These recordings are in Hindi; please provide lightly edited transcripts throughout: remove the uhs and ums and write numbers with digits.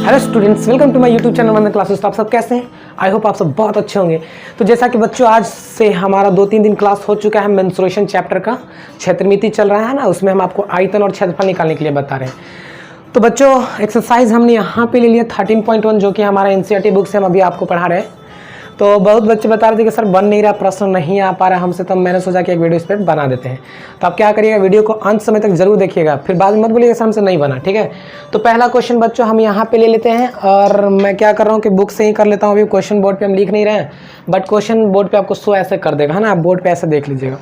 Hello students, welcome to my YouTube channel Vandan classes. आप सब कैसे हैं? आई होप आप सब बहुत अच्छे होंगे। तो जैसा कि बच्चों आज से हमारा 2-3 दिन क्लास हो चुका है। मेंस्ट्रुएशन चैप्टर का क्षेत्रमिति चल रहा है ना, उसमें हम आपको आयतन और क्षेत्रफल निकालने के लिए बता रहे हैं। तो बच्चों एक्सरसाइज हमने यहाँ पे ले लिया 13.1 जो कि हमारा एनसीईआरटी बुक से हम अभी आपको पढ़ा रहे हैं। तो बहुत बच्चे बता रहे थे कि सर बन नहीं रहा, प्रश्न नहीं आ पा रहा हमसे, तो मैंने सोचा कि एक वीडियो इस पर बना देते हैं। तो आप क्या करिएगा, वीडियो को अंत समय तक जरूर देखिएगा, फिर बाद में मत बोलिएगा सर हमसे नहीं बना, ठीक है। तो पहला क्वेश्चन बच्चों हम यहाँ पे ले लेते हैं, और मैं क्या कर रहा हूँ कि बुक से ही कर लेता हूँ। अभी क्वेश्चन बोर्ड पे हम लिख नहीं रहे हैं, बट क्वेश्चन बोर्ड पे आपको शो ऐसे कर देगा, है ना, आप बोर्ड पे ऐसे देख लीजिएगा।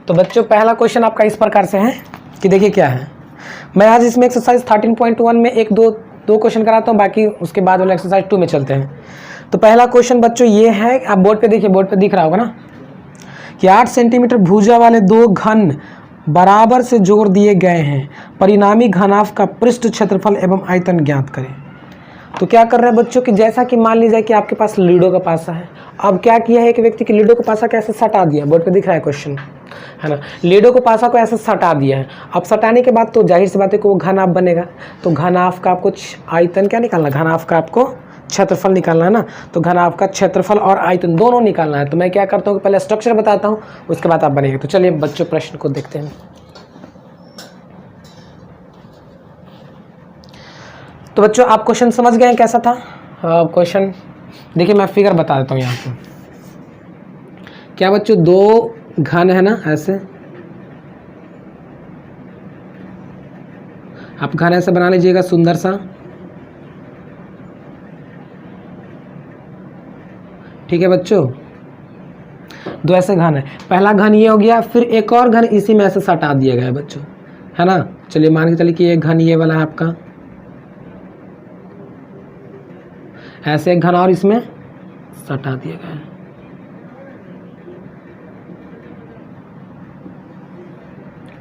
तो बच्चों पहला क्वेश्चन आपका इस प्रकार से है कि देखिए क्या है। मैं आज इसमें एक्सरसाइज 13.1 में दो क्वेश्चन कराता हूँ, बाकी उसके बाद वाला एक्सरसाइज 2 में चलते हैं। तो पहला क्वेश्चन बच्चों ये है, आप बोर्ड पे देखिए, बोर्ड पे दिख रहा होगा ना, कि 8 सेंटीमीटर भुजा वाले दो घन बराबर से जोड़ दिए गए हैं, परिणामी घनाभ का पृष्ठ क्षेत्रफल एवं आयतन ज्ञात करें। तो क्या कर रहे हैं बच्चों कि जैसा कि मान लीजिए कि आपके पास लीडो का पासा है। अब क्या किया है, एक व्यक्ति की लीडो का पासा कैसे सटा दिया, बोर्ड पे दिख रहा है क्वेश्चन, है ना। लीडो को पासा को ऐसे सटा दिया है। अब सटाने के बाद तो जाहिर सी बात है कि वो घनाभ बनेगा। तो घनाभ का आपको आयतन क्या निकालना, घनाभ का आपको क्षेत्रफल निकालना है ना। तो घनाभ का क्षेत्रफल और आयतन दोनों निकालना है। तो मैं क्या करता हूँ कि पहले स्ट्रक्चर बताता हूँ, उसके बाद आप बनेंगे। तो चलिए बच्चों प्रश्न को देखते हैं। तो बच्चों आप क्वेश्चन समझ गए हैं कैसा था क्वेश्चन? देखिए मैं फिगर बता देता हूँ यहाँ पे। क्या बच्चों, दो घन है ना, ऐसे आप घन ऐसे बना लीजिएगा सुंदर सा, ठीक है बच्चों। दो ऐसे घन है, पहला घन ये हो गया, फिर एक और घन इसी में ऐसे सटा दिया गया है बच्चों, है ना। चलिए मान के चलिए कि एक घन ये वाला है आपका, ऐसे एक घन और इसमें सटा दिया गया है,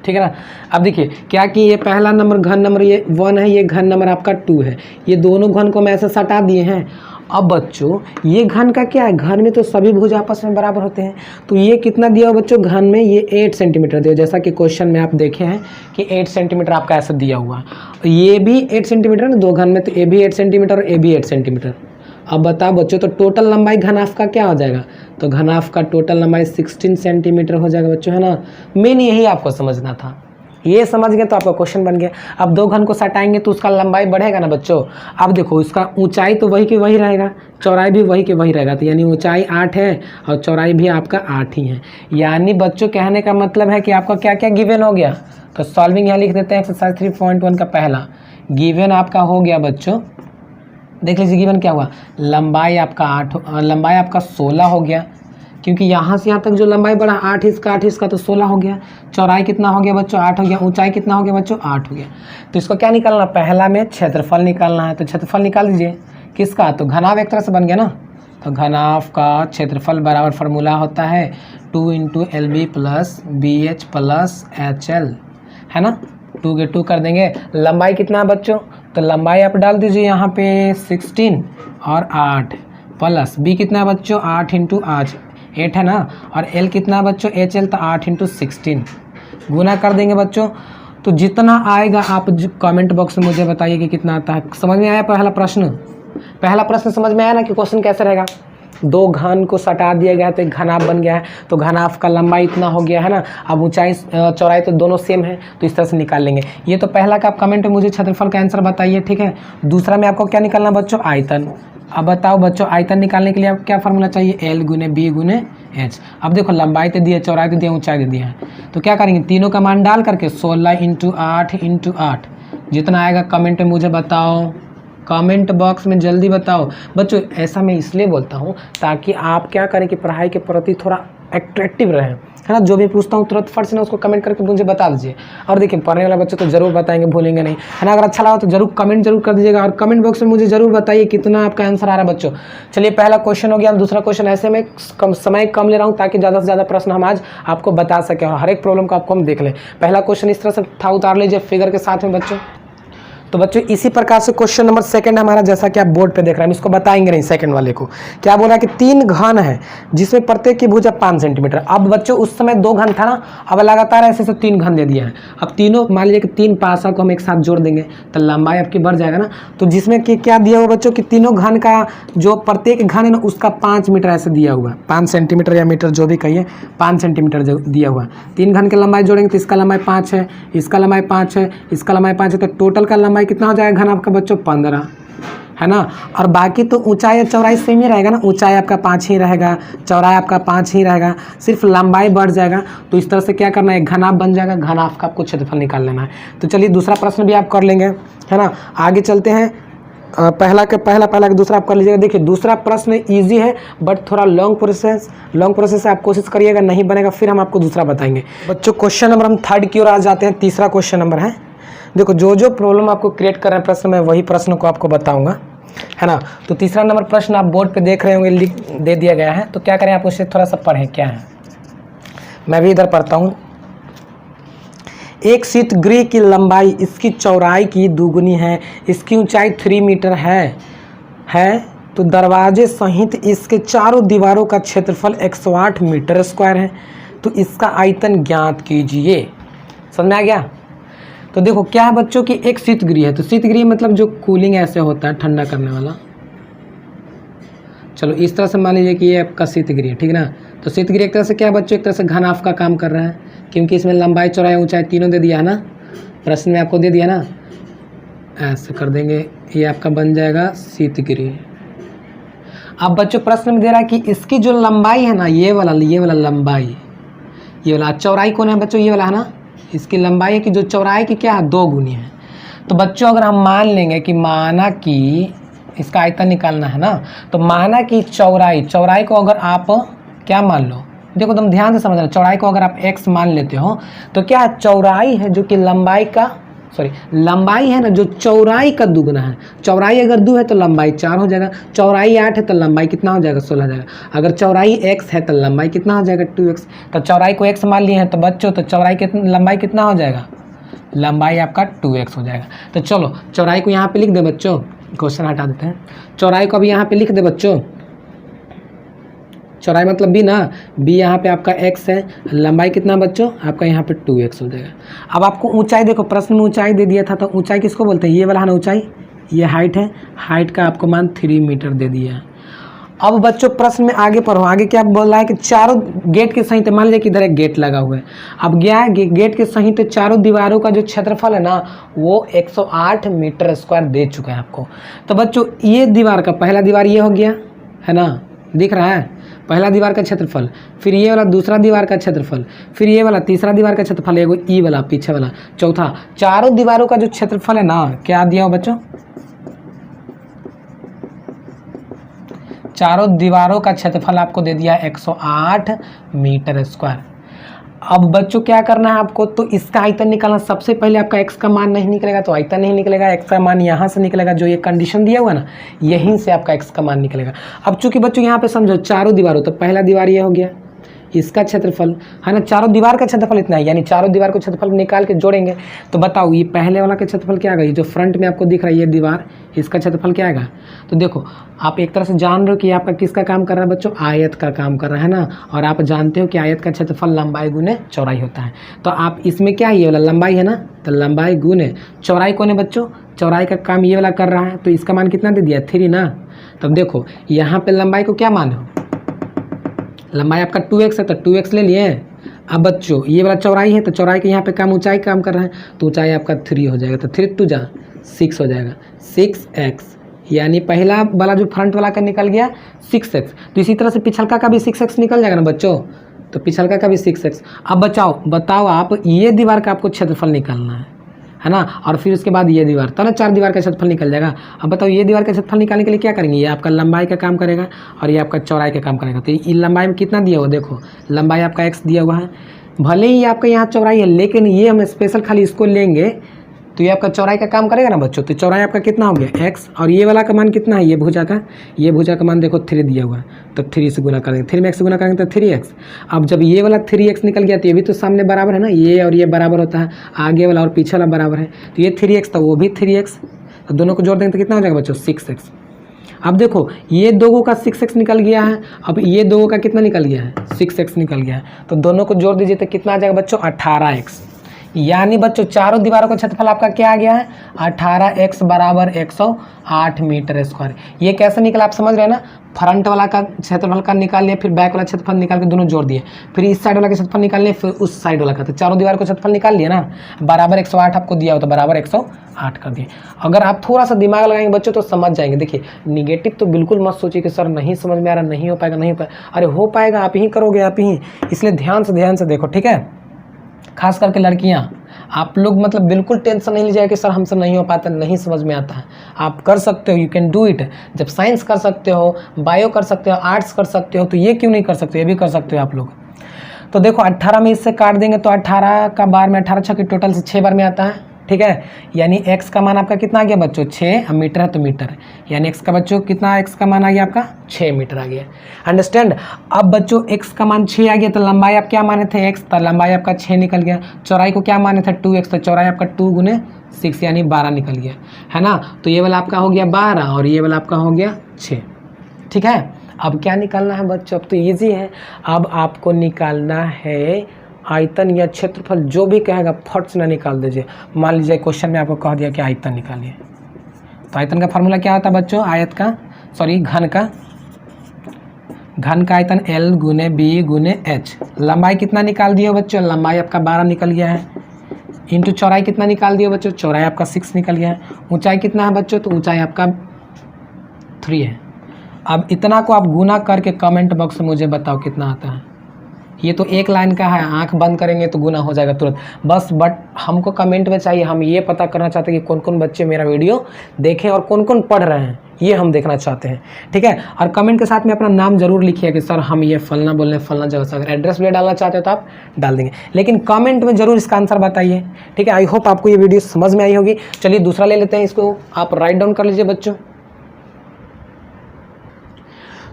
ठीक है ना। अब देखिए क्या कि ये पहला नंबर घन नंबर ये 1 है, ये घन नंबर आपका 2 है। ये दोनों घन को मैं ऐसे सटा दिए हैं। अब बच्चों ये घन का क्या है, घन में तो सभी भुजा आपस में बराबर होते हैं। तो ये कितना दिया हो बच्चों, घन में ये 8 सेंटीमीटर दिया, जैसा कि क्वेश्चन में आप देखे हैं कि 8 सेंटीमीटर आपका ऐसा दिया हुआ है। ये भी 8 सेंटीमीटर ना, दो घन में, तो ये भी 8 सेंटीमीटर और ये भी 8 सेंटीमीटर। अब बताओ बच्चों, तो टोटल लंबाई घनाभ का क्या हो जाएगा, तो घनाभ का टोटल लंबाई 16 सेंटीमीटर हो जाएगा बच्चों, है ना। मेन यही आपको समझना था, ये समझ गए तो आपका क्वेश्चन बन गया। अब दो घन को सटाएंगे तो उसका लंबाई बढ़ेगा ना बच्चों। अब देखो इसका ऊंचाई तो वही की वही रहेगा, चौड़ाई भी वही की वही रहेगा। तो यानी ऊंचाई 8 है और चौड़ाई भी आपका 8 ही है। यानी बच्चों कहने का मतलब है कि आपका क्या क्या गिवन हो गया। तो सॉल्विंग यहाँ लिख देते हैं एक्सरसाइज 3.1 का पहला गिवन आपका हो गया बच्चों। देख लीजिए गिवन क्या हुआ, लंबाई आपका 8, लंबाई आपका 16 हो गया, क्योंकि यहाँ से यहाँ तक जो लंबाई बढ़ा 8 इसका तो 16 हो गया। चौड़ाई कितना हो गया बच्चों, 8 हो गया। ऊंचाई कितना हो गया बच्चों, 8 हो गया। तो इसको क्या निकालना, पहला में क्षेत्रफल निकालना है। तो क्षेत्रफल निकाल दीजिए किसका, तो घनाभ एक तरह से बन गया ना। तो घनाभ का क्षेत्रफल बराबर फार्मूला होता है 2 × LB + BH + HL, है ना। 2 के 2 कर देंगे। लंबाई कितना है बच्चों, तो लंबाई आप डाल दीजिए यहाँ पे 16 और 8 प्लस बी कितना है बच्चों, 8 × 8 है ना, और एल कितना है बच्चों, HL, तो 8 × 16 गुना कर देंगे बच्चों। तो जितना आएगा आप कमेंट बॉक्स में मुझे बताइए कि कितना आता है। समझ में आया पहला प्रश्न? पहला प्रश्न समझ में आया ना कि क्वेश्चन कैसे रहेगा। दो घन को सटा दिया गया तो एक घनाभ बन गया है, तो घनाभ का लंबाई इतना हो गया है ना। अब ऊंचाई चौड़ाई तो दोनों सेम है, तो इस तरह से निकाल लेंगे। ये तो पहला का आप कमेंट में मुझे क्षेत्रफल का आंसर बताइए, ठीक है। दूसरा में आपको क्या निकालना बच्चों, आयतन। अब बताओ बच्चों आयतन निकालने के लिए आप क्या फार्मूला चाहिए, L × B × H। अब देखो लंबाई तो दिया, चौड़ाई तो दिया, ऊंचाई तो दिया है। तो क्या करेंगे, तीनों का मान डाल करके 16 × 8 × 8 जितना आएगा कमेंट में मुझे बताओ, कमेंट बॉक्स में जल्दी बताओ बच्चों। ऐसा मैं इसलिए बोलता हूँ ताकि आप क्या करें कि पढ़ाई के प्रति थोड़ा एक्टिव रहें, है ना। जो भी पूछता हूँ तुरंत फट से ना उसको कमेंट करके मुझे बता दीजिए। और देखिए पढ़ने वाले बच्चे तो जरूर बताएंगे, भूलेंगे नहीं, है ना। अगर अच्छा लगा तो जरूर कमेंट जरूर कर दीजिएगा, और कमेंट बॉक्स में मुझे जरूर बताइए कितना आपका आंसर आ रहा है बच्चों। चलिए पहला क्वेश्चन हो गया। दूसरा क्वेश्चन ऐसे में समय कम ले रहा हूँ ताकि ज़्यादा से ज़्यादा प्रश्न हम आज आपको बता सकें और हर एक प्रॉब्लम को आपको हम देख लें। पहला क्वेश्चन इस तरह से था, उतार लीजिए फिगर के साथ में बच्चों। तो बच्चों इसी प्रकार से क्वेश्चन नंबर सेकंड हमारा, जैसा कि आप बोर्ड पे देख रहे हैं, हम इसको बताएंगे नहीं सेकंड वाले को। क्या बोला कि 3 घन है जिसमें प्रत्येक की भुजा 5 सेंटीमीटर। अब बच्चों उस समय 2 घन था ना, अब लगातार ऐसे से 3 घन दे दिया है। अब तीनों मान लीजिए कि 3 पासा को हम एक साथ जोड़ देंगे तो लंबाई आपकी बढ़ जाएगा ना। तो जिसमें कि क्या दिया हुआ बच्चों कि तीनों घन का जो प्रत्येक घन है ना उसका 5 मीटर ऐसे दिया हुआ है, 5 सेंटीमीटर या मीटर जो भी कहिए, 5 सेंटीमीटर जो दिया हुआ है। 3 घन की लंबाई जोड़ेंगे तो इसका लंबाई 5 है, इसका लंबाई 5 है, इसका लंबाई 5 है, तो टोटल का लंबाई कितना हो जाएगा घन आपका बच्चों 15 है ना। और बाकी तो ऊंचाई और चौड़ाई सेम ही रहेगा ना, ऊंचाई आपका 5 ही रहेगा, चौड़ाई आपका 5 ही रहेगा, सिर्फ लंबाई बढ़ जाएगा। तो इस तरह से क्या करना है, घनाफ बन जाएगा, घनाफ का आपको क्षेत्रफल निकाल लेना है। तो चलिए दूसरा प्रश्न भी आप कर लेंगे है ना। आगे चलते हैं, पहला का दूसरा आप कर लीजिएगा। देखिए दूसरा प्रश्न इजी है बट थोड़ा लॉन्ग प्रोसेस है, आप कोशिश करिएगा, नहीं बनेगा फिर हम आपको दूसरा बताएंगे। बच्चों क्वेश्चन नंबर हम 3 की ओर आ जाते हैं। तीसरा क्वेश्चन नंबर है, देखो जो प्रॉब्लम आपको क्रिएट कर रहे हैं प्रश्न में वही प्रश्न को आपको बताऊंगा है ना। तो तीसरा नंबर प्रश्न आप बोर्ड पे देख रहे होंगे, लिख दे दिया गया है। तो क्या करें, आप उससे थोड़ा सा पढ़ें क्या है। मैं भी इधर पढ़ता हूँ। एक शीत गृह की लंबाई इसकी चौड़ाई की दुगुनी है, इसकी ऊंचाई 3 मीटर है तो दरवाजे सहित इसके चारों दीवारों का क्षेत्रफल 108 मीटर स्क्वायर है। तो इसका आयतन ज्ञात कीजिए। समझ में आ गया। तो देखो क्या है बच्चों की एक शीत गृह है, तो शीत गृह मतलब जो कूलिंग ऐसे होता है, ठंडा करने वाला। चलो इस तरह से मान लीजिए कि ये आपका शीत गृह है, ठीक है ना। तो शीत गृह एक तरह से क्या है बच्चों, एक तरह से घनाफ का काम कर रहा है, क्योंकि इसमें लंबाई चौड़ाई ऊंचाई तीनों दे दिया है ना, प्रश्न में आपको दे दिया ना। ऐसे कर देंगे, ये आपका बन जाएगा शीत गृह। अब बच्चों प्रश्न में दे रहा है कि इसकी जो लंबाई है ना, ये वाला लंबाई, ये वाला चौड़ाई कौन है बच्चों, ये वाला है ना। इसकी लंबाई है कि जो चौड़ाई की क्या है 2 गुनी है। तो बच्चों अगर हम मान लेंगे कि माना कि इसका आयतन निकालना है ना, तो माना कि चौड़ाई को अगर आप क्या मान लो, देखो तुम ध्यान से समझना, चौड़ाई को अगर आप x मान लेते हो तो क्या चौड़ाई है जो कि लंबाई है ना जो चौड़ाई का दुगना है। चौड़ाई अगर 2 है तो लंबाई 4 हो जाएगा, चौड़ाई 8 है तो लंबाई कितना हो जाएगा 16 हो जाएगा। अगर चौड़ाई x है तो लंबाई कितना हो जाएगा 2x। तो चौड़ाई को x मान लिए हैं तो बच्चों तो लंबाई कितना हो जाएगा, लंबाई आपका 2x हो जाएगा। तो चलो चौड़ाई को यहाँ पे लिख दे बच्चों, क्वेश्चन हटा देते हैं। चौड़ाई को अभी यहाँ पे लिख दे बच्चों, चौड़ाई मतलब b ना, b यहाँ पे आपका x है, लंबाई कितना बच्चों आपका यहाँ पे 2x हो जाएगा। अब आपको ऊंचाई देखो, प्रश्न में ऊंचाई दे दिया था, तो ऊंचाई किसको बोलते हैं, ये वाला है ना ऊंचाई, ये हाइट है, हाइट का आपको मान 3 मीटर दे दिया है। अब बच्चों प्रश्न में आगे पढ़ो, आगे क्या बोल रहा है कि चारों गेट के सहित, मान लीजिए कि इधर एक गेट लगा हुआ है। अब क्या है, गेट के सहित चारों दीवारों का जो क्षेत्रफल है ना वो 108 मीटर स्क्वायर दे चुका है आपको। तो बच्चों ये दीवार का पहला दीवार ये हो गया है ना, दिख रहा है पहला दीवार का क्षेत्रफल, फिर ये वाला दूसरा दीवार का क्षेत्रफल, फिर ये वाला तीसरा दीवार का क्षेत्रफल, एगो ई वाला पीछे वाला चौथा, चारों दीवारों का जो क्षेत्रफल है ना क्या दिया हो बच्चों, चारों दीवारों का क्षेत्रफल आपको दे दिया 108 मीटर स्क्वायर। अब बच्चों क्या करना है आपको, तो इसका आयतन निकालना। सबसे पहले आपका x का मान नहीं निकलेगा तो आयतन नहीं निकलेगा, x का मान यहाँ से निकलेगा, जो ये कंडीशन दिया हुआ ना यहीं से आपका x का मान निकलेगा। अब चूंकि बच्चों यहाँ पे समझो चारों दीवारों, तो पहला दीवार ये हो गया, इसका क्षेत्रफल है ना, चारों दीवार का क्षेत्रफल इतना है, यानी चारों दीवार को क्षेत्रफल निकाल के जोड़ेंगे तो बताओ ये पहले वाला का क्षेत्रफल क्या आएगा, ये जो फ्रंट में आपको दिख रहा है ये दीवार, इसका क्षेत्रफल क्या आएगा। तो देखो आप एक तरह से जान रहे हो कि आपका किसका काम कर रहा है बच्चों, आयत का काम कर रहा है ना, और आप जानते हो कि आयत का क्षेत्रफल लंबाई गुने चौड़ाई होता है। तो आप इसमें क्या, ये वाला लंबाई है ना, तो लंबाई गुने चौड़ाई कौन है बच्चों, चौड़ाई का काम ये वाला कर रहा है, तो इसका मान कितना दे दिया 3 ना। तब देखो यहाँ पे लंबाई को क्या मान हो, लंबाई आपका 2x है तो 2x ले लिए। अब बच्चों ये वाला चौड़ाई है तो चौड़ाई के यहाँ पे काम ऊंचाई काम कर रहा है, तो ऊंचाई आपका 3 हो जाएगा, तो 3 2 जा 6 हो जाएगा, 6x, यानी पहला वाला जो फ्रंट वाला का निकल गया 6x। तो इसी तरह से पिछलका का भी 6x निकल जाएगा ना बच्चों, तो पिछलका का भी 6x। अब बताओ आप ये दीवार का आपको क्षेत्रफल निकालना है ना, और फिर उसके बाद ये दीवार, तो ना 4 दीवार का क्षेत्रफल निकल जाएगा। अब बताओ ये दीवार का क्षेत्रफल निकालने के लिए क्या करेंगे, ये आपका लंबाई का काम करेगा और ये आपका चौड़ाई का काम करेगा। तो ये लंबाई में कितना दिया हुआ, देखो लंबाई आपका x दिया हुआ है, भले ही आपका यहाँ चौड़ाई है, लेकिन ये हम स्पेशल खाली इसको लेंगे तो ये आपका चौड़ाई का काम करेगा ना बच्चों। तो चौड़ाई आपका कितना हो गया x, और ये वाला का मान कितना है, ये भुजा का मान देखो 3 दिया हुआ है, तो 3 से गुना करेंगे, 3 में x से गुना करेंगे तो 3x। अब जब ये वाला 3x निकल गया तो ये भी तो सामने बराबर है ना, ये और ये बराबर होता है, आगे वाला और पीछे वाला बराबर है, तो ये 3x था वो भी 3x, तो दोनों को जोड़ देंगे तो कितना हो जाएगा बच्चों 6x। अब देखो ये दोगों का 6x निकल गया है, अब ये दोगों का कितना निकल गया है 6x निकल गया है, तो दोनों को जोड़ दीजिए तो कितना आ जाएगा बच्चों 18x। यानी बच्चों चारों दीवारों का क्षेत्रफल आपका क्या आ गया है 18x बराबर 108 मीटर स्क्वायर। ये कैसे निकला आप समझ रहे हैं ना, फ्रंट वाला का क्षेत्रफल का निकाल लिया, फिर बैक वाला क्षेत्रफल निकाल के दोनों जोड़ दिए, फिर इस साइड वाला का क्षेत्रफल निकाल लिया, फिर उस साइड वाला का, तो चारों दीवार का क्षेत्रफल निकाल लिया ना, बराबर 108 आपको दिया हो तो बराबर 108 कर दिए। अगर आप थोड़ा सा दिमाग लगाएंगे बच्चों तो समझ जाएंगे। देखिए निगेटिव तो बिल्कुल मत सोचिए कि सर नहीं समझ में आ रहा, नहीं हो पाएगा, नहीं हो पाएगा, अरे हो पाएगा, आप ही करोगे आप ही, इसलिए ध्यान से देखो, ठीक है। खास करके लड़कियां, आप लोग मतलब बिल्कुल टेंशन नहीं लीजिएगा कि सर हमसे नहीं हो पाता, नहीं समझ में आता है, आप कर सकते हो, यू कैन डू इट। जब साइंस कर सकते हो, बायो कर सकते हो, आर्ट्स कर सकते हो, तो ये क्यों नहीं कर सकते, ये भी कर सकते हो आप लोग। तो देखो 18 में इससे काट देंगे तो 18 का बार में 18 छक्के टोटल से 6 बार में आता है, ठीक है। यानी x का मान आपका कितना आ गया बच्चों 6, मीटर है तो मीटर, यानी x का बच्चों कितना, x का मान आ गया आपका 6 मीटर आ गया। अंडरस्टैंड। अब बच्चों x का मान 6 आ गया तो लंबाई आप क्या माने थे x, तो लंबाई आपका 6 निकल गया। चौड़ाई को क्या माने थे 2x, तो चौड़ाई आपका 2 गुने 6 यानी 12 निकल गया, है ना। तो ये वाला आपका हो गया 12 और ये वाला आपका हो गया 6, ठीक है। अब क्या निकालना है बच्चों, अब तो ईजी है, अब आपको निकालना है आयतन या क्षेत्रफल, जो भी कहेगा फट से ना निकाल दीजिए। मान लीजिए क्वेश्चन में आपको कह दिया कि आयतन निकालिए, तो आयतन का फार्मूला क्या होता है बच्चों, घन का आयतन L गुने B गुने H। लंबाई कितना निकाल दिए बच्चों, लंबाई आपका 12 निकल गया है, इंटू चौड़ाई कितना निकाल दिए बच्चों, चौड़ाई आपका 6 निकल गया है। ऊंचाई कितना है बच्चों, तो ऊंचाई आपका 3 है। अब इतना को आप गुना करके कमेंट बॉक्स में मुझे बताओ कितना आता है। ये तो एक लाइन का है, आंख बंद करेंगे तो गुना हो जाएगा तुरंत बस, बट हमको कमेंट में चाहिए, हम ये पता करना चाहते हैं कि कौन कौन बच्चे मेरा वीडियो देखें और कौन कौन पढ़ रहे हैं, ये हम देखना चाहते हैं, ठीक है। और कमेंट के साथ में अपना नाम जरूर लिखिए कि सर हम ये फलना बोल रहे हैं, फलना जगह से। अगर एड्रेस भी डालना चाहते हो तो आप डाल देंगे, लेकिन कमेंट में जरूर इसका आंसर बताइए, ठीक है। आई होप आपको ये वीडियो समझ में आई होगी। चलिए दूसरा ले लेते हैं, इसको आप राइट डाउन कर लीजिए बच्चों।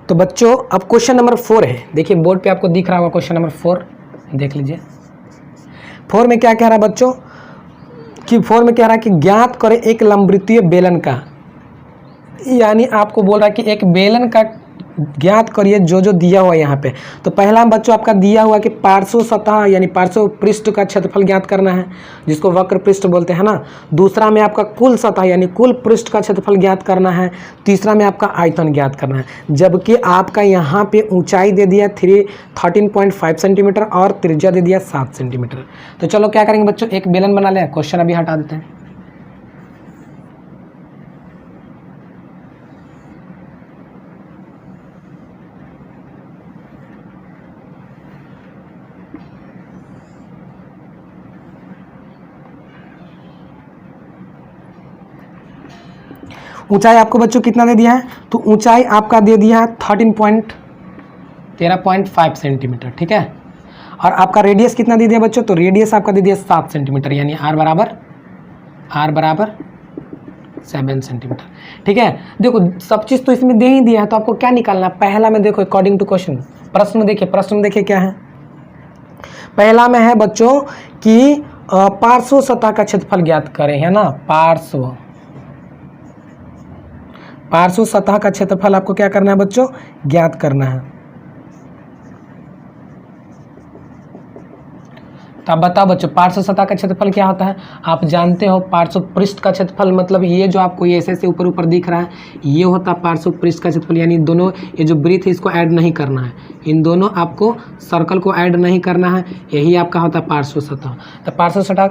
तो बच्चों अब क्वेश्चन नंबर 4 है, देखिए बोर्ड पे आपको दिख रहा होगा क्वेश्चन नंबर 4, देख लीजिए। 4 में क्या कह रहा है बच्चों कि 4 में कह रहा है कि ज्ञात करें एक लंबवृत्तीय बेलन का, यानी आपको बोल रहा है कि एक बेलन का ज्ञात करिए जो जो दिया हुआ है यहाँ पे। तो पहला बच्चों आपका दिया हुआ कि पार्श्व सतह यानी पार्श्व पृष्ठ का क्षेत्रफल ज्ञात करना है, जिसको वक्र पृष्ठ बोलते हैं ना। दूसरा में आपका कुल सतह यानी कुल पृष्ठ का क्षेत्रफल ज्ञात करना है। तीसरा में आपका आयतन ज्ञात करना है, जबकि आपका यहाँ पे ऊंचाई दे दिया 13.5 सेंटीमीटर और त्रिज्या दे दिया 7 सेंटीमीटर। तो चलो क्या करेंगे बच्चों, एक बेलन बना लें, क्वेश्चन अभी हटा देते हैं। ऊंचाई आपको बच्चों कितना दे दिया है, तो ऊंचाई आपका दे दिया है 13.5 सेंटीमीटर, ठीक है। और आपका रेडियस कितना दे दिया बच्चों, तो रेडियस आपका दे दिया 7 सेंटीमीटर, यानी r बराबर 7 सेंटीमीटर, ठीक है। देखो सब चीज़ तो इसमें दे ही दिया है, तो आपको क्या निकालना है। पहला में देखो अकॉर्डिंग टू क्वेश्चन, प्रश्न देखिए क्या है। पहला में है बच्चों कि पार्श्व सतह का क्षेत्रफल ज्ञात करें, है ना। पार्श्व सतह का क्षेत्रफल आपको क्या करना है बच्चों, ज्ञात करना है। तो आप बताओ बच्चों पार्श्व सतह का क्षेत्रफल क्या होता है, आप जानते हो। पार्श्व पृष्ठ का क्षेत्रफल मतलब ये जो आपको ये ऐसे ऊपर दिख रहा है, ये होता है पार्श्व पृष्ठ का क्षेत्रफल, यानी दोनों ये जो वृत्त है इसको ऐड नहीं करना है, इन दोनों आपको सर्कल को ऐड नहीं करना है, यही आपका होता है पार्श्व सतह। तो पार्श्व सतह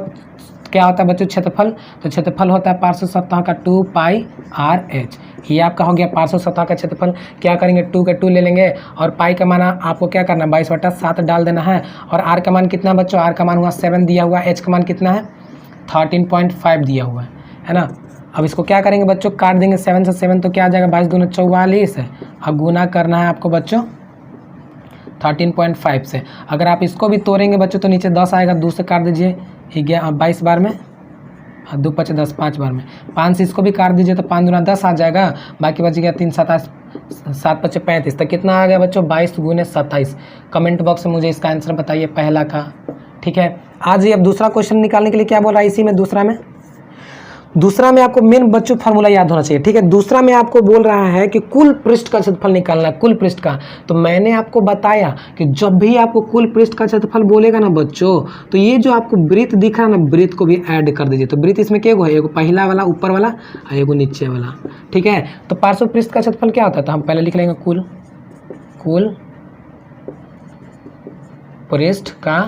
क्या होता है बच्चों, क्षेत्रफल। तो क्षेत्रफल होता है पार्श्व सतह का 2πr/h, ये आपका हो गया पार्श्व सतह का क्षेत्रफल। क्या करेंगे 2 के 2 ले लेंगे और पाई का मान आपको क्या करना है 22/7 डाल देना है। और आर का मान कितना बच्चों, आर का मान हुआ 7 दिया हुआ, एच का मान कितना है 13.5 दिया हुआ है ना। अब इसको क्या करेंगे बच्चों, काट देंगे 7 से 7 तो क्या आ जाएगा 22 दूनी 44 है। अब गुना करना है आपको बच्चों 13.5 से। अगर आप इसको भी तोड़ेंगे बच्चों तो नीचे 10 आएगा, 2 से काट दीजिए 22 बार में 2 5 10, 5 बार में 5 से इसको भी काट दीजिए तो 5 दूना 10 आ जाएगा, बाकी बच गया 3 7 7 5 35, तो कितना आ गया बच्चों 22 गुने 27। कमेंट बॉक्स में मुझे इसका आंसर बताइए पहला का। ठीक है, आज ये अब दूसरा क्वेश्चन निकालने के लिए क्या बोल रहा है इसी में, दूसरा में आपको मेन बच्चों फार्मूला याद होना चाहिए। ठीक है, दूसरा में आपको बोल रहा है कि कुल पृष्ठ का क्षेत्रफल निकालना है, कुल पृष्ठ का। तो मैंने आपको बताया कि जब भी आपको कुल पृष्ठ का क्षेत्रफल बोलेगा ना बच्चों, तो ये जो आपको वृत्त दिख रहा है ना, वृत्त को भी ऐड कर दीजिए। तो वृत्त इसमें क्या है, एगो पहला वाला ऊपर वाला और एगो नीचे वाला। ठीक है, तो पार्श्व पृष्ठ का क्षेत्रफल क्या होता है, तो हम पहले लिख लेंगे कुल पृष्ठ का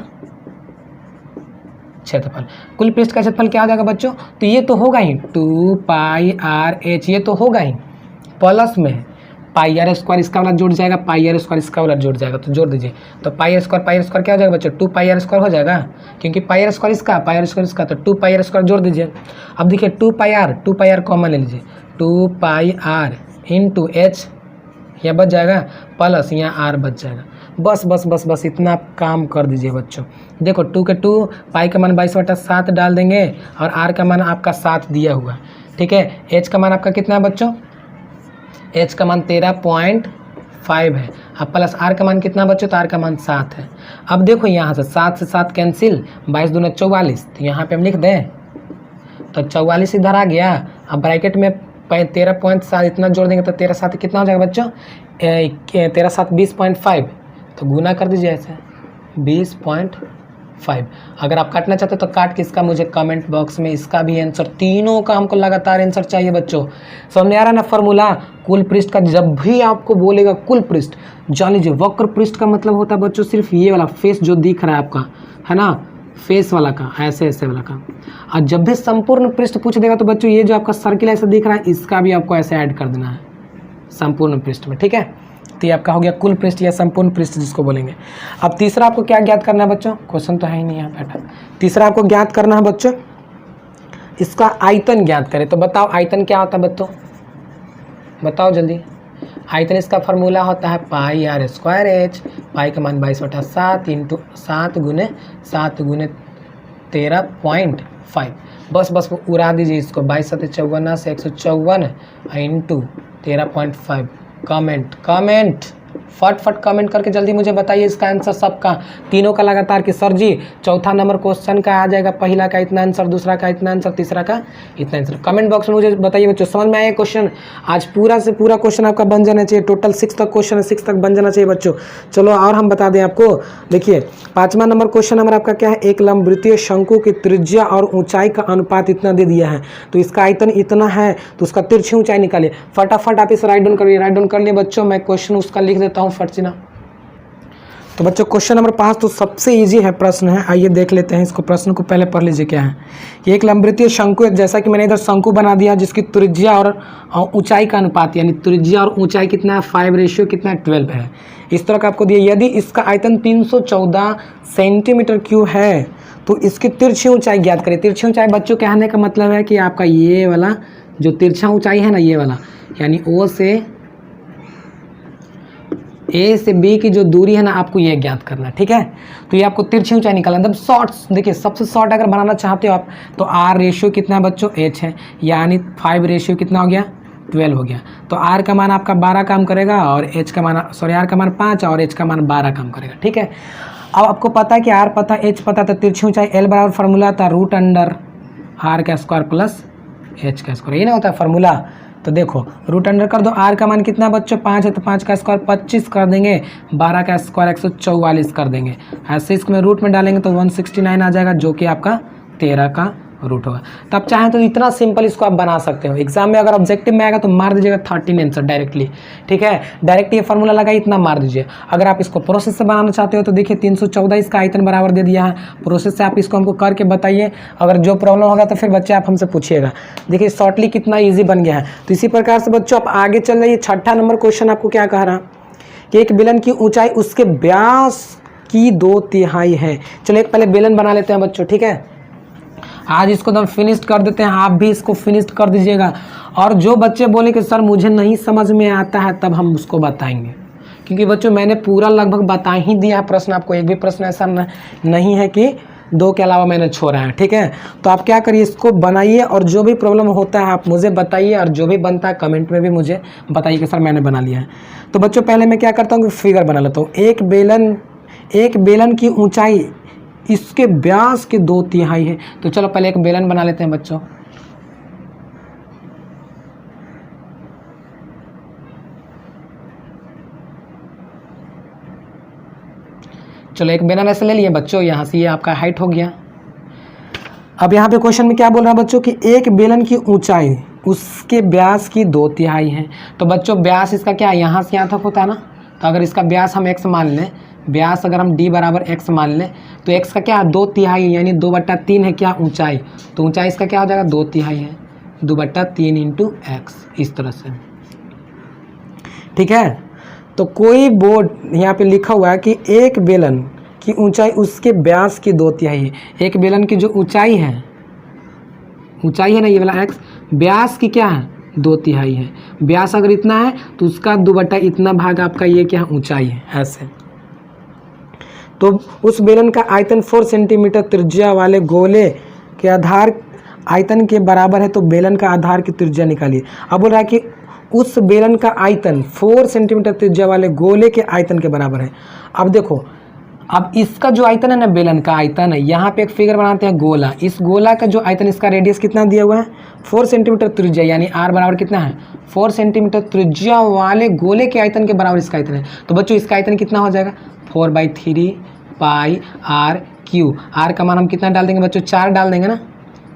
क्षेत्रफल। कुल पृष्ठ का क्षेत्रफल क्या हो जाएगा बच्चों, तो ये तो होगा ही 2 πr/h, ये तो होगा ही, प्लस में पाई आर स्क्वायर इसका वाला जुड़ जाएगा, पाई आर स्क्वायर इसका वाला जुड़ जाएगा, तो जोड़ दीजिए। तो पाई आर स्क्वायर क्या हो जाएगा बच्चों, 2 पाई आर स्क्वायर हो जाएगा, क्योंकि पाई आर स्क्वायर इसका, पाई आर स्क्वायर इसका, तो 2 पाई आर स्क्वायर जोड़ दीजिए। अब देखिए 2 पाई आर कॉमन ले लीजिए, 2 पाई आर इंटू एच यह बच जाएगा, प्लस यहाँ आर बच जाएगा। बस इतना काम कर दीजिए बच्चों। देखो 2 के 2 पाई का मान 22/7 डाल देंगे और आर का मान आपका 7 दिया हुआ। ठीक है, एच का मान आपका कितना है बच्चों, एच का मान 13.5 है। अब प्लस आर का मान कितना बच्चों, तो आर का मान 7 है। अब देखो यहाँ से 7 से 7 कैंसिल, 22 दूना 44, तो यहाँ पे हम लिख दें तो 44 इधर आ गया। अब ब्रैकेट में 13.7 इतना जोड़ देंगे तो 13 7 कितना हो जाएगा बच्चों, 13 7 20.5, तो गुना कर दीजिए ऐसे 20.5। अगर आप काटना चाहते हो तो काट के इसका मुझे कमेंट बॉक्स में इसका भी आंसर, तीनों का हमको लगातार आंसर चाहिए बच्चों। समझ आ रहा ना फार्मूला। कुल पृष्ठ का जब भी आपको बोलेगा कुल पृष्ठ, जान लीजिए वक्र पृष्ठ का मतलब होता है बच्चों सिर्फ ये वाला फेस जो दिख रहा है आपका, है ना, फेस वाला का, ऐसे वाला का। और जब भी संपूर्ण पृष्ठ पूछ देगा तो बच्चों ये जो आपका सर्किल ऐसे दिख रहा है इसका भी आपको ऐसे ऐड कर देना है संपूर्ण पृष्ठ में। ठीक है, तो ये आपका हो गया कुल पृष्ठ या संपूर्ण पृष्ठ जिसको बोलेंगे। अब तीसरा आपको क्या ज्ञात करना है बच्चों, क्वेश्चन तो है ही नहीं यहाँ पैटर्न। तीसरा आपको ज्ञात करना है बच्चों, इसका आयतन ज्ञात करें। तो बताओ आयतन क्या होता है बच्चों, बताओ जल्दी। आयतन इसका फार्मूला होता है पाई आर स्क्वायर एच, पाई का मान 22/7 इंटू 7 गुने 13.5। बस उड़ा दीजिए इसको, 22 7 54 से 154 इंटू 13.5। कमेंट फट कमेंट करके जल्दी मुझे बताइए इसका आंसर सबका, तीनों का लगातार कि सर जी चौथा नंबर क्वेश्चन का आ जाएगा, पहला का इतना आंसर, दूसरा का इतना आंसर, तीसरा का इतना आंसर। कमेंट बॉक्स में मुझे बताइए बच्चों समझ में आया क्वेश्चन। आज पूरा से पूरा क्वेश्चन आपका बन जाना चाहिए, टोटल 6 तक क्वेश्चन है, 6 तक बन जाना चाहिए बच्चों। चलो और हम बता दें आपको, देखिए 5वां नंबर क्वेश्चन हमारा आपका क्या है, एक लंबवृत्तीय शंकु की त्रिज्या और ऊंचाई का अनुपात इतना दे दिया है, तो इसका आयतन इतना है, तो उसका तिरछी ऊंचाई निकालिए। फटाफट आप इसे राइट डाउन करिए, राइट डाउन कर लिए बच्चों, मैं क्वेश्चन उसका लिख देता हूँ फट से ना। तो बच्चों क्वेश्चन नंबर 5 तो सबसे इजी है प्रश्न है, आइए देख लेते हैं इसको, प्रश्न को पहले पढ़ लीजिए क्या है। ये एक लंबवृत्तीय शंकु है, जैसा कि मैंने इधर शंकु बना दिया, जिसकी त्रिज्या और ऊंचाई का अनुपात, यानी त्रिज्या और ऊंचाई कितना है 5 रेशियो कितना है 12 है, इस तरह का आपको दिया। यदि इसका आयतन 314 सेंटीमीटर क्यूब है तो इसकी तिरछी ऊंचाई ज्ञात करें। तिरछी ऊंचाई बच्चों कहने का मतलब है कि आपका ये वाला जो तिरछा ऊंचाई है ना, ये वाला यानी ओ से ए से बी की जो दूरी है ना, आपको ये ज्ञात करना है। ठीक है, तो ये आपको तिरछी ऊंचाई निकालना, एकदम शॉर्ट्स। देखिए सबसे शॉर्ट अगर बनाना चाहते हो आप तो आर रेशियो कितना है बच्चों, एच है, यानी 5 रेशियो कितना हो गया 12 हो गया। तो आर का मान आपका 12 काम करेगा और एच का मान आर का मान 5 और एच का मान 12 काम करेगा। ठीक है, अब आपको पता है कि आर पता एच पता, तो तिरछी ऊंचाई एल बराबर फार्मूला था √r का स्क्वायर प्लस एच का स्क्वायर, ये ना होता है फार्मूला। तो देखो √अंडर कर दो, आर का मान कितना बच्चों 5 है, तो 5 का स्क्वायर 25 कर देंगे, 12 का स्क्वायर 144 कर देंगे, ऐसे इसमें रूट में डालेंगे तो 169 आ जाएगा, जो कि आपका 13 का रूट होगा। तो आप चाहें तो इतना सिंपल इसको आप बना सकते हो। एग्जाम में अगर ऑब्जेक्टिव में आएगा तो मार दीजिएगा 13 आंसर डायरेक्टली। ठीक है, डायरेक्ट ये फार्मूला लगा इतना मार दीजिए। अगर आप इसको प्रोसेस से बनाना चाहते हो तो देखिए 314 इसका आयतन बराबर दे दिया है, प्रोसेस से आप इसको हमको करके बताइए। अगर जो प्रॉब्लम होगा तो फिर बच्चे आप हमसे पूछिएगा। देखिए शॉर्टली कितना ईजी बन गया है। तो इसी प्रकार से बच्चों आप आगे चल रही है। 6ठा नंबर क्वेश्चन आपको क्या कह रहा कि एक बेलन की ऊंचाई उसके व्यास की 2/3 है। चलो एक पहले बेलन बना लेते हैं बच्चों। ठीक है, आज इसको तो हम फिनिश्ड कर देते हैं, आप भी इसको फिनिश्ड कर दीजिएगा। और जो बच्चे बोले कि सर मुझे नहीं समझ में आता है, तब हम उसको बताएंगे, क्योंकि बच्चों मैंने पूरा लगभग बता ही दिया है प्रश्न आपको। एक भी प्रश्न ऐसा नहीं है कि 2 के अलावा मैंने छोड़ा है। ठीक है, तो आप क्या करिए, इसको बनाइए और जो भी प्रॉब्लम होता है आप मुझे बताइए, और जो भी बनता है कमेंट में भी मुझे बताइए कि सर मैंने बना लिया है। तो बच्चों पहले मैं क्या करता हूँ कि फिगर बना लेता हूँ। एक बेलन की ऊंचाई इसके व्यास के 2/3 है। तो चलो पहले एक बेलन बना लेते हैं बच्चों। चलो एक बेलन ऐसे ले लिए बच्चों, यहाँ से ये आपका हाइट हो गया। अब यहाँ पे क्वेश्चन में क्या बोल रहा है बच्चों कि एक बेलन की ऊंचाई उसके व्यास की 2/3 है। तो बच्चों व्यास इसका क्या है, यहाँ से यहाँ तक होता है ना। तो अगर इसका व्यास हम x मान लें, व्यास अगर हम d बराबर x मान लें, तो x का क्या है 2/3 यानी 2/3 है क्या ऊंचाई। तो ऊंचाई इसका क्या हो जाएगा 2/3 है, 2/3 इंटू x, इस तरह से। ठीक है, तो कोई बोर्ड यहाँ पे लिखा हुआ है कि एक बेलन की ऊंचाई उसके व्यास की 2/3 है। एक बेलन की जो ऊंचाई है ना ये वाला x, व्यास की क्या है 2/3 है। व्यास अगर इतना है तो उसका 2 इतना भाग आपका ये क्या ऊंचाई है, ऐसे। तो उस बेलन का आयतन 4 सेंटीमीटर त्रिज्या वाले गोले के आधार आयतन के बराबर है। तो बेलन का आधार की त्रिज्या निकालिए। अब बोल रहा है कि उस बेलन का आयतन 4 सेंटीमीटर त्रिज्या वाले गोले के आयतन के बराबर है। अब देखो, अब इसका जो आयतन है ना, बेलन का आयतन है, यहाँ पे एक फिगर बनाते हैं गोला। इस गोला का जो आयतन, इसका रेडियस कितना दिया हुआ है 4 सेंटीमीटर त्रिज्या, यानी r बराबर कितना है 4 सेंटीमीटर त्रिज्या वाले गोले के आयतन के बराबर इसका आयतन है। तो बच्चों इसका आयतन कितना हो जाएगा 4/3 पाई r क्यू। r का मान हम कितना डाल देंगे बच्चों 4 डाल देंगे ना,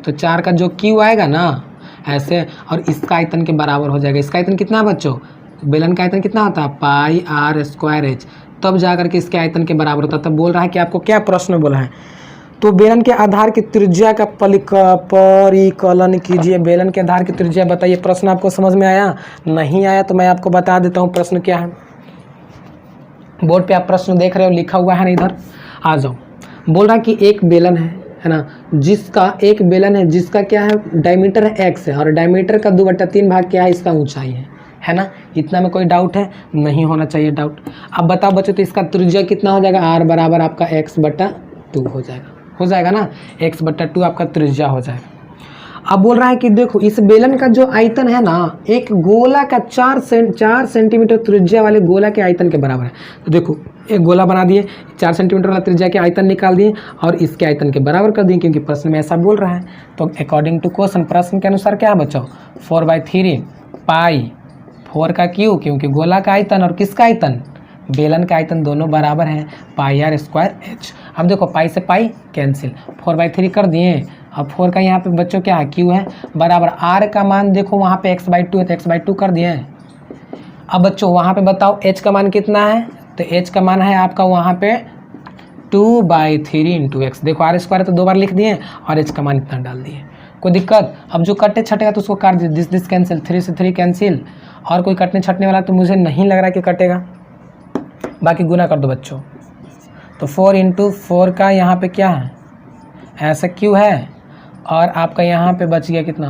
तो 4 का जो क्यू आएगा ना ऐसे, और इसका आयतन के बराबर हो जाएगा। इसका आयतन कितना है बच्चों, बेलन का आयतन कितना होता है पाई r²h, तब जा करके इसके आयतन के बराबर होता है। तब बोल रहा है कि आपको क्या प्रश्न बोला है, तो बेलन के आधार की त्रिज्या का परिकलन कीजिए। बेलन के आधार की त्रिज्या बताइए। प्रश्न आपको समझ में आया? नहीं आया तो मैं आपको बता देता हूँ प्रश्न क्या है। बोर्ड पे आप प्रश्न देख रहे हो, लिखा हुआ है ना, इधर आ जाओ। बोल रहा है कि एक बेलन है ना, एक बेलन है जिसका क्या है डायमीटर है x है, और डायमीटर का 2/3 भाग क्या है इसका ऊंचाई है ना। इतना में कोई डाउट है? नहीं होना चाहिए डाउट। अब बताओ बच्चों, तो इसका त्रिज्या कितना हो जाएगा r बराबर आपका x/2 हो जाएगा ना, x/2 आपका त्रिज्या हो जाएगा। अब बोल रहा है कि देखो इस बेलन का जो आयतन है ना, एक गोला का 4 सेंटीमीटर त्रिज्या वाले गोला के आयतन के बराबर है। तो देखो एक गोला बना दिए, 4 सेंटीमीटर वाला त्रिज्या के आयतन निकाल दिए और इसके आयतन के बराबर कर दिए, क्योंकि प्रश्न में ऐसा बोल रहा है। तो अकॉर्डिंग टू क्वेश्चन, प्रश्न के अनुसार क्या बच्चों 4/3 पाई 4 का क्यू, क्योंकि गोला का आयतन और किसका आयतन बेलन का आयतन दोनों बराबर हैं, पाई r²h। अब देखो पाई से पाई कैंसिल, 4/3 कर दिए। अब 4 का यहाँ पे बच्चों क्या है क्यू है, बराबर r का मान देखो वहाँ पे x/2 है तो x/2 कर दिए। अब बच्चों वहाँ पे बताओ h का मान कितना है, तो h का मान है आपका वहाँ पे 2/3 इंटू x। देखो r² है तो 2 बार लिख दिए और h का मान इतना डाल दिए, कोई दिक्कत? अब जो कटे छटेगा तो उसको काट दीजिए, दिस कैंसिल, 3 से 3 कैंसिल, और कोई कटने छटने वाला तो मुझे नहीं लग रहा कि कटेगा, बाकी गुना कर दो बच्चों। तो 4 इंटू 4 का यहाँ पे क्या है ऐसा क्यू है, और आपका यहाँ पे बच गया कितना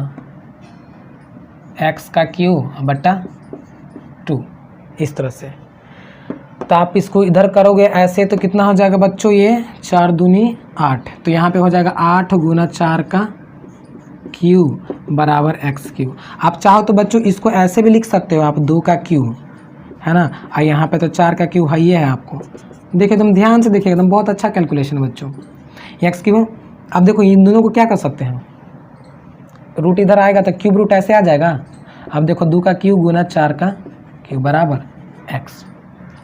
x का क्यू बटा 2, इस तरह से। तो आप इसको इधर करोगे ऐसे तो कितना हो जाएगा बच्चों, ये 4 दूनी 8, तो यहाँ पे हो जाएगा 8 गुना 4 का क्यू बराबर x क्यू। आप चाहो तो बच्चों इसको ऐसे भी लिख सकते हो आप, 2 का क्यू है ना, और यहाँ पे तो 4 का क्यू है, ये है आपको। देखिए एकदम ध्यान से देखिए, एकदम बहुत अच्छा कैलकुलेशन बच्चों, x क्यू। अब देखो इन दोनों को क्या कर सकते हैं, रूट इधर आएगा तो क्यूब रूट ऐसे आ जाएगा। अब देखो 2 का क्यू गुना 4 का क्यू बराबर x,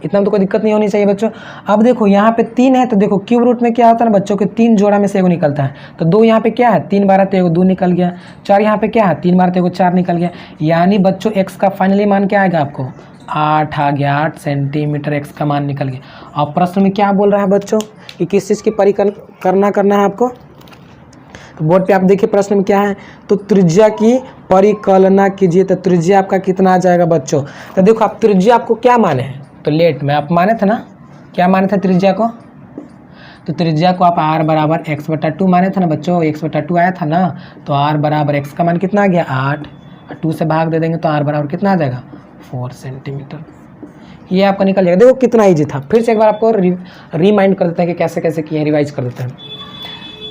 इतना तो कोई दिक्कत नहीं होनी चाहिए बच्चों। अब देखो यहाँ पे 3 है तो देखो क्यूब रूट में क्या होता है ना बच्चों के 3 जोड़ा में से एगो निकलता है, तो 2 यहाँ पे क्या है 3 बार तो एगो 2 निकल गया, 4 यहाँ पे क्या है 3 बार तो एगो 4 निकल गया, यानी बच्चों x का फाइनली मान क्या आएगा आपको 8 आ गया, 8 सेंटीमीटर x का मान निकल गया। और प्रश्न में क्या बोल रहा है बच्चों कि किस चीज़ की परिकलन करना है आपको, तो बोर्ड पे आप देखिए प्रश्न में क्या है, तो त्रिज्या की परिकलना कीजिए। तो त्रिज्या आपका कितना आ जाएगा बच्चों, तो देखो आप त्रिज्या आपको क्या माने हैं, तो लेट में आप माने थे ना, क्या माने थे त्रिज्या को, तो त्रिज्या को आप r बराबर x/2 माने थे ना बच्चों, x/2 आया था ना, तो r बराबर x का मान कितना आ गया 8, 2 से भाग दे देंगे तो r बराबर कितना आ जाएगा 4 सेंटीमीटर। ये आपका निकल जाएगा। देखो कितना ईजी था, फिर से एक बार आपको रिमाइंड कर देते हैं कि कैसे कैसे किए, रिवाइज कर देते हैं।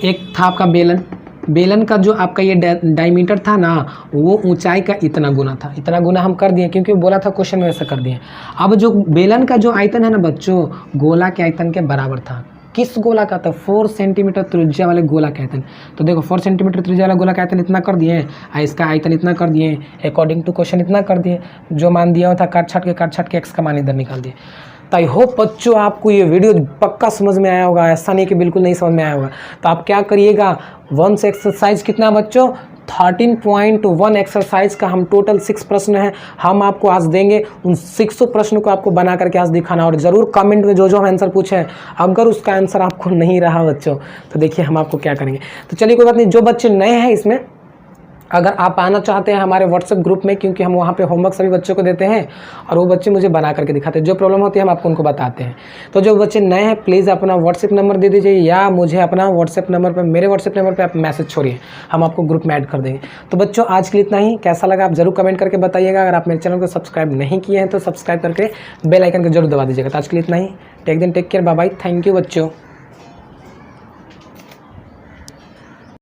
एक था आपका बेलन, बेलन का जो आपका ये डायमीटर था ना, वो ऊंचाई का इतना गुना था। इतना गुना हम कर दिए क्योंकि बोला था क्वेश्चन में वैसा कर दिए। अब जो बेलन का जो आयतन है ना बच्चों, गोला के आयतन के बराबर था। किस गोला का था? 4 सेंटीमीटर त्रिज्या वाले गोला का आयतन। तो देखो 4 सेंटीमीटर त्रिज्या वाला गोला का आयतन इतना कर दिए, इसका आयतन इतना कर दिए, अकॉर्डिंग टू क्वेश्चन इतना कर दिए। जो मान दिया हुआ था काट छाट के एक्स का मान इधर निकाल दिए। तो आई होप बच्चों आपको ये वीडियो पक्का समझ में आया होगा, ऐसा नहीं कि बिल्कुल नहीं समझ में आया होगा। तो आप क्या करिएगा, 1 से एक्सरसाइज कितना बच्चों 13.1 एक्सरसाइज का हम टोटल 6 प्रश्न हैं हम आपको आज देंगे। उन 600 प्रश्नों को आपको बना करके आज दिखाना, और ज़रूर कमेंट में जो जो हम आंसर पूछे हैं अगर उसका आंसर आपको नहीं रहा बच्चों तो देखिए हम आपको क्या करेंगे। तो चलिए कोई बात नहीं, जो बच्चे नए हैं इसमें अगर आप आना चाहते हैं हमारे व्हाट्सएप ग्रुप में, क्योंकि हम वहाँ पे होमवर्क सभी बच्चों को देते हैं और वो बच्चे मुझे बना करके दिखाते हैं, जो प्रॉब्लम होती है हम आपको उनको बताते हैं। तो जो बच्चे नए हैं प्लीज़ अपना व्हाट्सएप नंबर दे दीजिए, या मुझे अपना व्हाट्सएप नंबर पर, मेरे व्हाट्सएप नंबर पर आप मैसेज छोड़िए, हम आपको ग्रुप में ऐड कर देंगे। तो बच्चों आज के लिए इतना ही, कैसा लगा आप जरूर कमेंट करके बताइएगा। अगर आप मेरे चैनल को सब्सक्राइब नहीं किए हैं तो सब्सक्राइब करके बेल आइकन को जरूर दबा दीजिएगा। तो आज के लिए इतना ही, take care, bye bye, thank you बच्चों।